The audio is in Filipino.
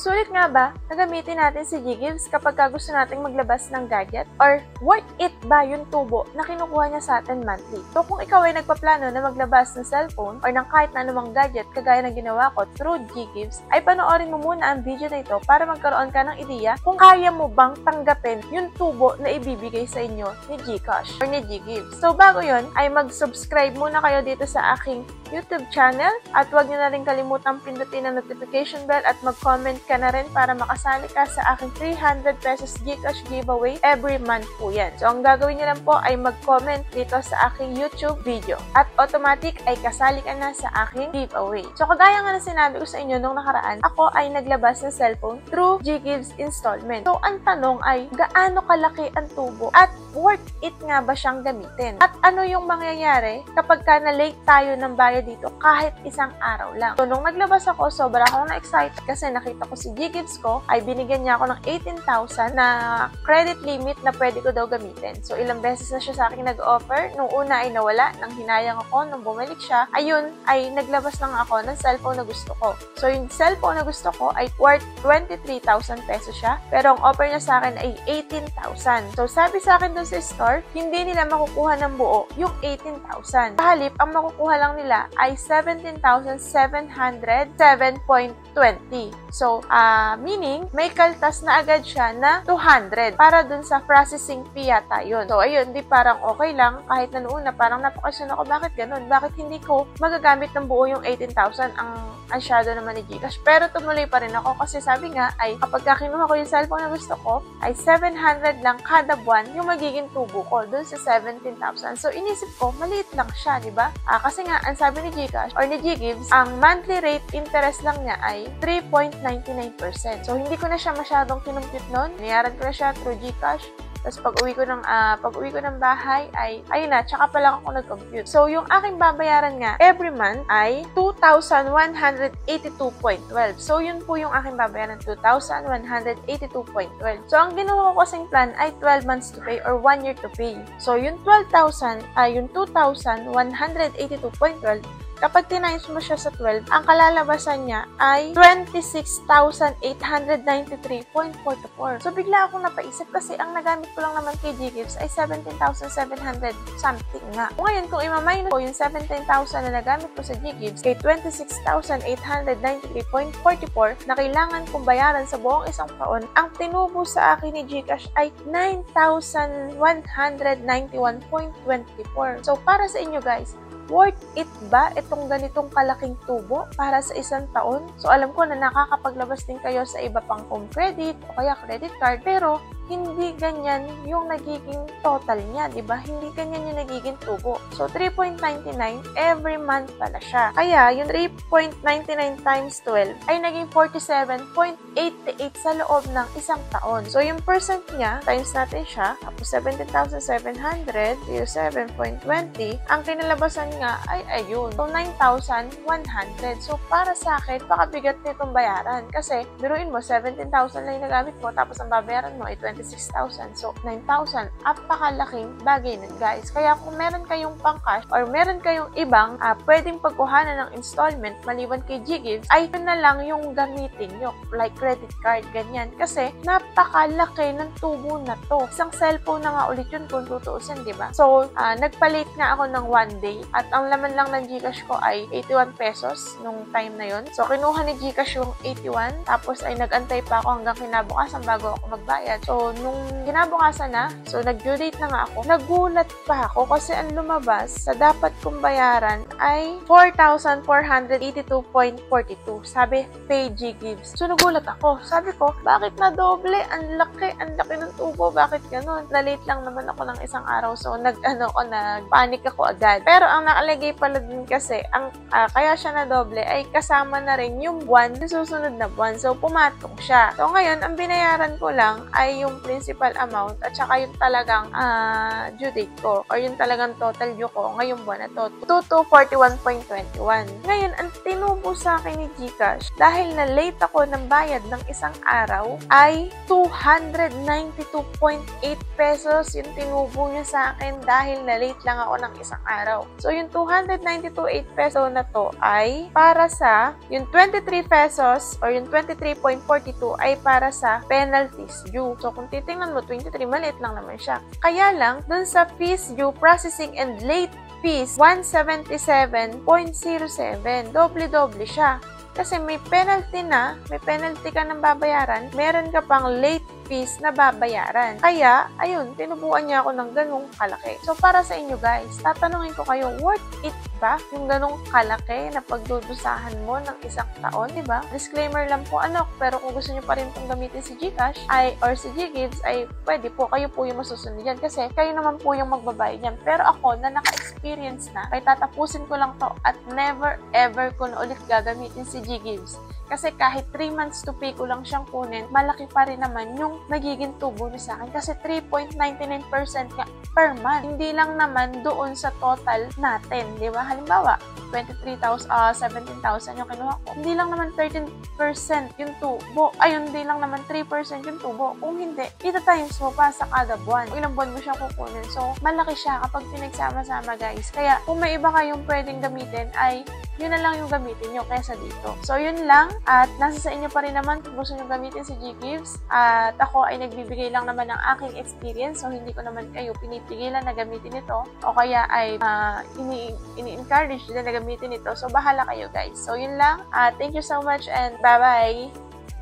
Sulit nga ba na gamitin natin si GGives kapag gusto nating maglabas ng gadget? Or worth it ba yung tubo na kinukuha niya sa atin monthly? So kung ikaw ay nagpaplano na maglabas ng cellphone or ng kahit na anumang gadget kagaya ng ginawa ko through GGives, ay panoorin mo muna ang video na ito para magkaroon ka ng ideya kung kaya mo bang tanggapin yung tubo na ibibigay sa inyo ni GCash or ni GGives. So bago yon ay mag-subscribe muna kayo dito sa aking YouTube channel at huwag nyo na rin kalimutang pindutin ang notification bell at mag-comment ka na rin para makasali ka sa aking 300 pesos GCash giveaway every month po yan. So ang gagawin nyo lang po ay mag-comment dito sa aking YouTube video at automatic ay kasali ka na sa aking giveaway. So kagaya nga na sinabi ko sa inyo nung nakaraan, ako ay naglabas ng cellphone through GGives installment. So ang tanong ay gaano kalaki ang tubo at worth it nga ba siyang gamitin? At ano yung mangyayari kapag ka na-late tayo ng bayad dito kahit isang araw lang? So nung naglabas ako, sobra akong na-excited kasi nakita ko si GGives ko ay binigyan niya ako ng 18,000 na credit limit na pwede ko daw gamitin. So ilang beses na siya sa akin nag-offer. Nung una ay nawala, nang hinayang ako, nung bumalik siya, ayun, ay naglabas lang ako ng cellphone na gusto ko. So yung cellphone na gusto ko ay worth 23,000 pesos siya, pero ang offer niya sa akin ay 18,000. So sabi sa akin dun sa store, hindi nila makukuha ng buo yung 18,000. Halip, ang makukuha lang nila ay 17,707.20. So, meaning, may kaltas na agad siya na 200 para dun sa processing fee yata yun. So, ayun, di parang okay lang. Kahit na noon na parang napakasyon ako, bakit ganun? Bakit hindi ko magagamit ng buo yung 18,000 ang shadow naman ni GCash? Pero tumuloy pa rin ako kasi sabi nga ay kapag kinuha ko yung cellphone na gusto ko, ay 700 lang kada buwan yung magiging tubo ko dun sa 17,000. So, inisip ko, maliit lang siya, di ba? Kasi nga, ang sabi ni GCash or ni GGives, ang monthly rate interest lang niya ay 3.99%. So, hindi ko na siya masyadong kinumpute nun. Niyaran ko na siya through GCash. Tapos pag uwi ko ng bahay ay ayun na, tsaka pa lang ako nag-compute. So yung aking babayaran nga every month ay 2,182.12. So yun po yung aking babayaran, 2,182.12. So ang ginawa ko kasing plan ay 12 months to pay or 1 year to pay. So yung 12,000 ay yung 2,182.12. Kapag tinimes mo siya sa 12, ang kalalabasan niya ay 26,893.44. So, bigla akong napaisip kasi ang nagamit ko lang naman kay GGives ay 17,700 something nga. Ngayon, kung ima-minus ko yung 17,000 na nagamit ko sa GGives kay 26,893.44 na kailangan kong bayaran sa buong isang taon, ang tinubo sa akin ni GCash ay 9,191.24. So, para sa inyo guys, worth it ba itong ganitong kalaking tubo para sa isang taon? So, alam ko na nakakapaglabas din kayo sa iba pang home credit o kaya credit card, pero hindi ganyan yung nagiging total niya, di ba? Hindi ganyan yung nagiging tubo. So, 3.99 every month pala siya. Kaya, yung 3.99 times 12 ay naging 47.88 sa loob ng isang taon. So, yung percent niya, times natin siya, tapos 17,700 to 7.20, ang kinalabasan nga ay ayun. So, 9,100. So, para sa akin, pakabigat nitong bayaran. Kasi, biruin mo, 17,000 lang yung nagamit mo, tapos ang babayaran mo ay 26,000. So, 9,000. Apakalaking bagay nun, guys. Kaya kung meron kayong pang-cash or meron kayong ibang pwedeng pagkuhanan ng installment maliban kay GGives, ay yun na lang yung gamitin nyo. Like credit card, ganyan. Kasi, napakalaki ng tubo na to. Isang cellphone na nga ulit yun kung tutuusin, di ba? So, nagpalit nga ako ng 1 day at ang laman lang ng GCash ko ay 81 pesos nung time na yun. So, kinuha ni GCash yung 81 tapos ay nag-antay pa ako hanggang kinabukasan bago ako magbayad. So, nung kinabukasan na, so nag-due date na nga ako, nagulat pa ako kasi ang lumabas sa dapat kong bayaran ay 4,482.42. Sabi, pay GGives. So, nagulat ako. Sabi ko, bakit na doble? Ang laki ng tubo. Bakit ganun? Na-late lang naman ako ng isang araw. So, nag-panic ako agad. Pero, ang nakalagay pala din kasi, kaya siya na doble ay kasama na rin yung buwan, yung susunod na buwan. So, pumatong siya. So, ngayon, ang binayaran ko lang ay yung yung principal amount at saka yung talagang due date ko or yung talagang total due ko ngayong buwan na to, 241.21. Ngayon, ang tinubo sa akin ni GCash, dahil na late ako ng bayad ng isang araw, ay 292.8 pesos yung tinubo niya sa akin dahil na late lang ako ng isang araw. So, yung 292.8 peso na to ay para sa, yung 23 pesos or yung 23.42 ay para sa penalties due. So, kung titingnan mo, 23, maliit lang naman siya. Kaya lang, dun sa fees due, processing and late fees, 177.07. Doble-doble siya. Kasi may penalty ka ng babayaran, meron ka pang late fees na babayaran. Kaya, ayun, tinubuan niya ako ng ganung kalaki. So, para sa inyo guys, tatanungin ko kayo, worth it ba yung ganung kalaki na pagdudusahan mo ng isang taon, diba? Disclaimer lang po, pero kung gusto niyo pa rin pong gamitin si GCash or si GGives, ay pwede po, kayo po yung masusunod yan kasi kayo naman po yung magbabayad yan. Pero ako, na naka-experience na, ay tatapusin ko lang to at never ever ko na ulit gagamitin si GGives. Kasi kahit 3 months to pay ko lang siyang kunin, malaki pa rin naman yung nagiging tubo niya sa akin. Kasi 3.99% nga per month. Hindi lang naman doon sa total natin, di ba? Halimbawa, 17,000 yung kinuha ko. Hindi lang naman 13% yung tubo. Hindi lang naman 3% yung tubo. Kung hindi, ita times mo pa sa kada buwan. Ilang buwan mo siya kukunin. So, malaki siya kapag pinagsama-sama, guys. Kaya, kung may iba kayong pwedeng gamitin, ay yun na lang yung gamitin nyo kaysa dito. So, yun lang. At nasa sa inyo pa rin naman kung gusto nyo gamitin si GGives. At ako ay nagbibigay lang naman ng aking experience. So, hindi ko naman kayo pinipigilan na gamitin ito. O kaya ay ini-encourage na gamitin ito. So, bahala kayo guys. So, yun lang. Thank you so much and bye-bye!